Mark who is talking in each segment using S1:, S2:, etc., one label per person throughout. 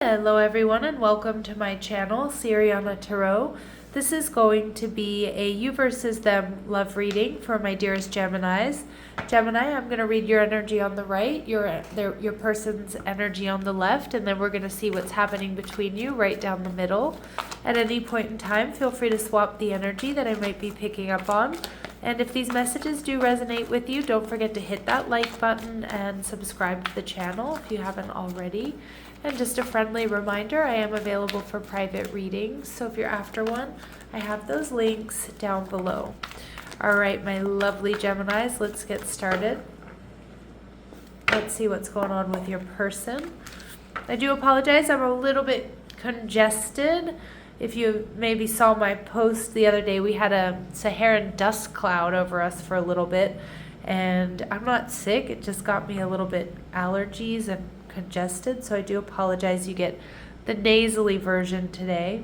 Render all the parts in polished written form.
S1: Hello everyone and welcome to my channel, Siriana Tarot. This is going to be a you versus them love reading for my dearest Geminis. Gemini, I'm going to read your energy on the right, your person's energy on the left, and then we're going to see what's happening between you right down the middle. At any point in time, feel free to swap the energy that I might be picking up on. And if these messages do resonate with you, don't forget to hit that like button and subscribe to the channel if you haven't already. And just a friendly reminder, I am available for private readings, so if you're after one, I have those links down below. All right, my lovely Geminis, let's get started. Let's see what's going on with your person. I do apologize, I'm a little bit congested. If you maybe saw my post the other day, we had a Saharan dust cloud over us for a little bit, and I'm not sick, it just got me a little bit allergies and congested, so I do apologize. You get the nasally version today.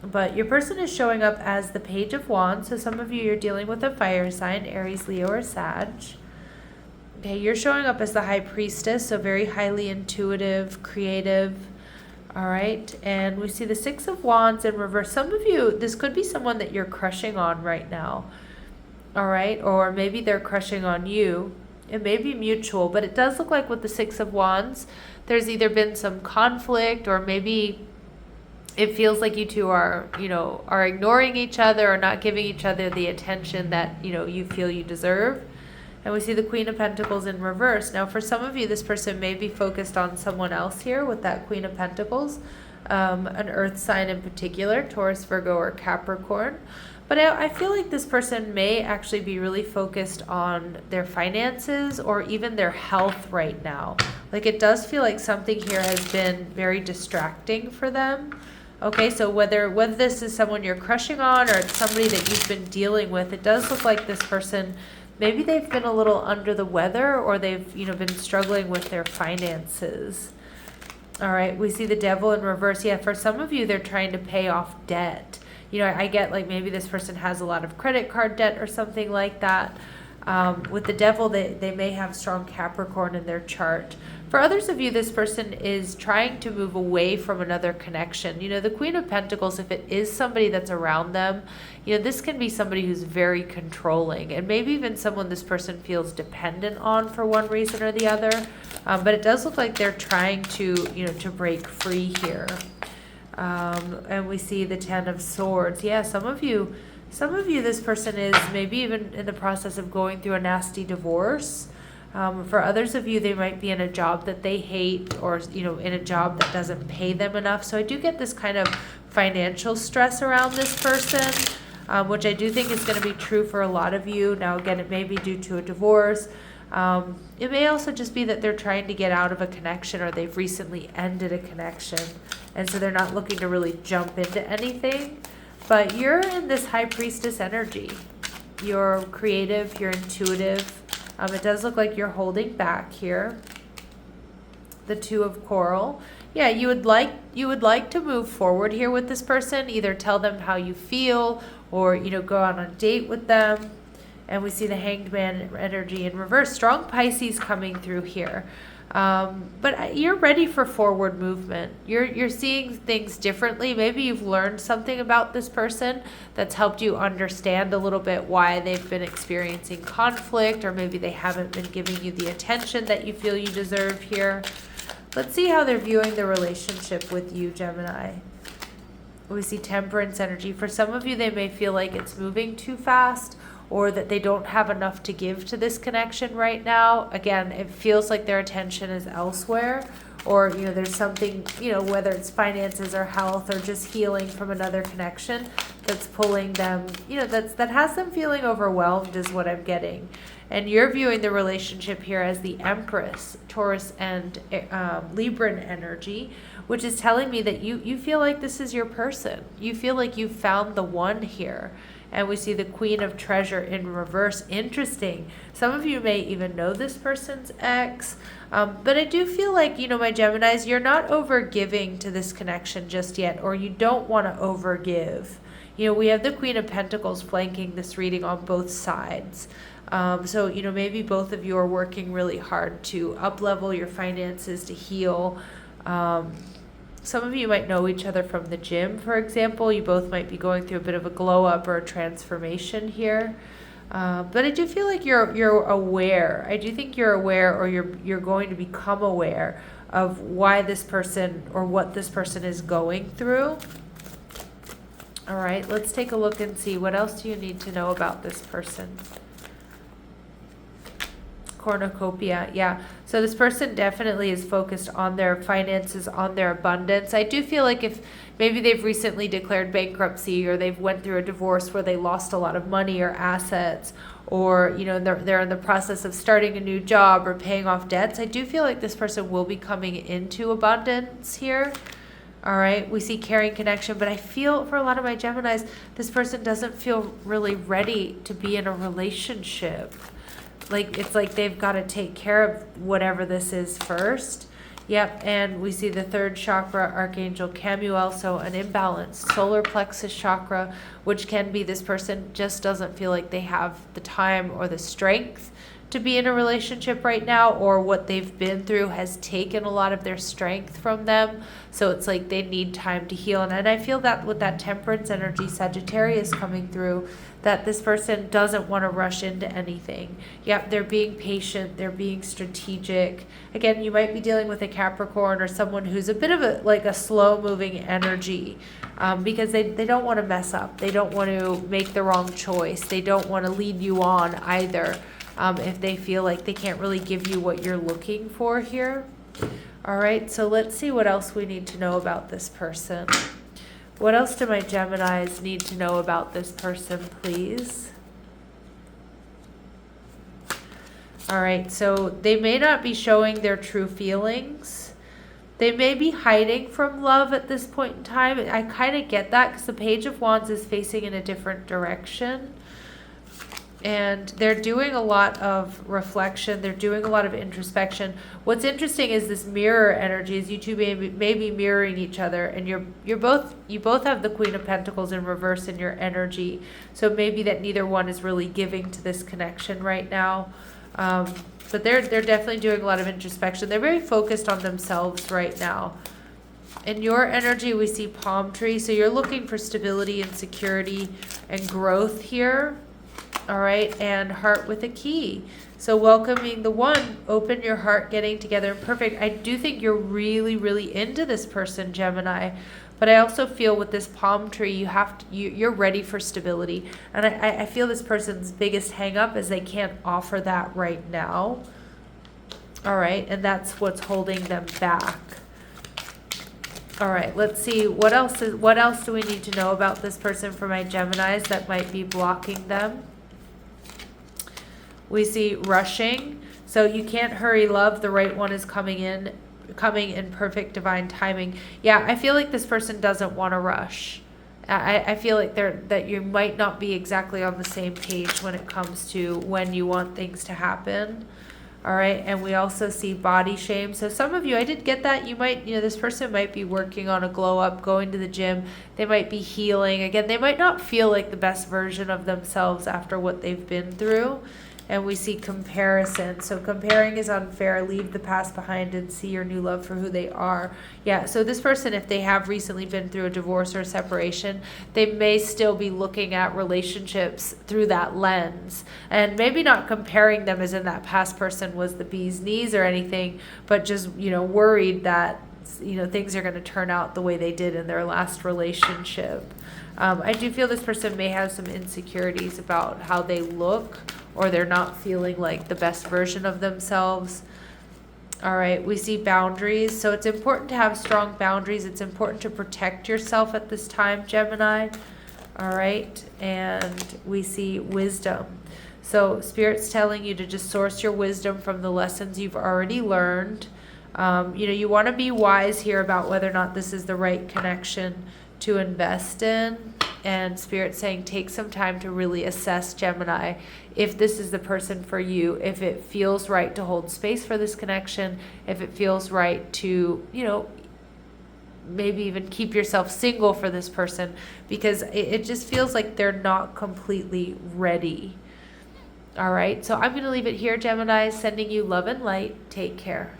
S1: But your person is showing up as the Page of Wands, so some of you, you're dealing with a fire sign, Aries, Leo, or Sag. Okay, you're showing up as the High Priestess, so very highly intuitive, creative. All right, and we see the Six of Wands in reverse. Some of you, this could be someone that you're crushing on right now. All right, or maybe they're crushing on you. It may be mutual, but it does look like with the Six of Wands, there's either been some conflict, or maybe it feels like you two are ignoring each other or not giving each other the attention that, you feel you deserve. And we see the Queen of Pentacles in reverse. Now, for some of you, this person may be focused on someone else here with that Queen of Pentacles, an earth sign in particular, Taurus, Virgo, or Capricorn. But I feel like this person may actually be really focused on their finances or even their health right now. Like, it does feel like something here has been very distracting for them. Okay, so whether this is someone you're crushing on or it's somebody that you've been dealing with, it does look like this person, maybe they've been a little under the weather, or they've been struggling with their finances. All right, we see the Devil in reverse. Yeah, for some of you, they're trying to pay off debt. I get like maybe this person has a lot of credit card debt or something like that. With the Devil, they may have strong Capricorn in their chart. For others of you, this person is trying to move away from another connection. The Queen of Pentacles, if it is somebody that's around them, this can be somebody who's very controlling, and maybe even someone this person feels dependent on for one reason or the other. But it does look like they're trying to, to break free here. And we see the Ten of Swords. Yeah, some of you, this person is maybe even in the process of going through a nasty divorce. For others of you, they might be in a job that they hate, or, in a job that doesn't pay them enough. So I do get this kind of financial stress around this person, which I do think is going to be true for a lot of you. Now, again, it may be due to a divorce. It may also just be that they're trying to get out of a connection, or they've recently ended a connection, and so they're not looking to really jump into anything. But you're in this High Priestess energy. You're creative, you're intuitive. It does look like you're holding back here. The Two of Coral. Yeah, you would like to move forward here with this person. Either tell them how you feel, or go on a date with them. And we see the Hanged Man energy in reverse. Strong Pisces coming through here. But you're ready for forward movement. You're seeing things differently. Maybe you've learned something about this person that's helped you understand a little bit why they've been experiencing conflict, or maybe they haven't been giving you the attention that you feel you deserve here. Let's see how they're viewing the relationship with you, Gemini. We see Temperance energy. For some of you, they may feel like it's moving too fast, or that they don't have enough to give to this connection right now. Again, it feels like their attention is elsewhere, or there's something, whether it's finances or health or just healing from another connection, that's pulling them, that has them feeling overwhelmed, is what I'm getting. And you're viewing the relationship here as the Empress, Taurus and Libran energy, which is telling me that you feel like this is your person. You feel like you found the one here. And we see the Queen of Treasure in reverse. Interesting. Some of you may even know this person's ex. But I do feel like, my Geminis, you're not over giving to this connection just yet, or you don't want to over give. We have the Queen of Pentacles flanking this reading on both sides. So, maybe both of you are working really hard to up-level your finances, to heal, Some of you might know each other from the gym, for example. You both might be going through a bit of a glow up or a transformation here. But I do feel like you're aware. I do think you're aware, or you're going to become aware of why this person or what this person is going through. All right, let's take a look and see what else do you need to know about this person. Cornucopia, yeah. So this person definitely is focused on their finances, on their abundance. I do feel like if maybe they've recently declared bankruptcy, or they've went through a divorce where they lost a lot of money or assets, or they're in the process of starting a new job or paying off debts, I do feel like this person will be coming into abundance here. All right, we see caring connection, but I feel for a lot of my Geminis, this person doesn't feel really ready to be in a relationship. Like, it's like they've got to take care of whatever this is first. Yep, and we see the third chakra, Archangel Camuel, so an imbalanced solar plexus chakra, which can be this person just doesn't feel like they have the time or the strength to be in a relationship right now, or what they've been through has taken a lot of their strength from them. So it's like they need time to heal. And I feel that with that Temperance energy, Sagittarius coming through, that this person doesn't want to rush into anything. Yep, they're being patient, they're being strategic. Again, you might be dealing with a Capricorn or someone who's a bit of a slow moving energy, because they don't want to mess up. They don't want to make the wrong choice. They don't want to lead you on either. If they feel like they can't really give you what you're looking for here. All right, so let's see what else we need to know about this person. What else do my Geminis need to know about this person, please? All right, so they may not be showing their true feelings. They may be hiding from love at this point in time. I kind of get that because the Page of Wands is facing in a different direction. And they're doing a lot of reflection. They're doing a lot of introspection. What's interesting is this mirror energy, is you two may be mirroring each other, and you both have the Queen of Pentacles in reverse in your energy. So maybe that neither one is really giving to this connection right now. But they're definitely doing a lot of introspection. They're very focused on themselves right now. In your energy, we see palm tree. So you're looking for stability and security and growth here. All right, and heart with a key. So welcoming the one, open your heart, getting together, and perfect. I do think you're really, really into this person, Gemini. But I also feel with this palm tree, you're ready for stability. And I feel this person's biggest hang up is they can't offer that right now. All right, and that's what's holding them back. All right, let's see what else do we need to know about this person for my Geminis that might be blocking them? We see rushing. So you can't hurry love. The right one is coming in perfect divine timing. Yeah, I feel like this person doesn't want to rush. I feel like that you might not be exactly on the same page when it comes to when you want things to happen. All right, and we also see body shame. So some of you, I did get that. You might, this person might be working on a glow up, going to the gym. They might be healing. Again, they might not feel like the best version of themselves after what they've been through. And we see comparison. So comparing is unfair. Leave the past behind and see your new love for who they are. Yeah, so this person, if they have recently been through a divorce or a separation, they may still be looking at relationships through that lens. And maybe not comparing them as in that past person was the bee's knees or anything, but just, worried that, things are going to turn out the way they did in their last relationship. I do feel this person may have some insecurities about how they look, or they're not feeling like the best version of themselves. All right, we see boundaries. So it's important to have strong boundaries. It's important to protect yourself at this time, Gemini. All right, and we see wisdom. So Spirit's telling you to just source your wisdom from the lessons you've already learned. You want to be wise here about whether or not this is the right connection to invest in. And Spirit saying take some time to really assess, Gemini, if this is the person for you, if it feels right to hold space for this connection, if it feels right to, maybe even keep yourself single for this person, because it just feels like they're not completely ready. All right, so I'm going to leave it here, Gemini, sending you love and light. Take care.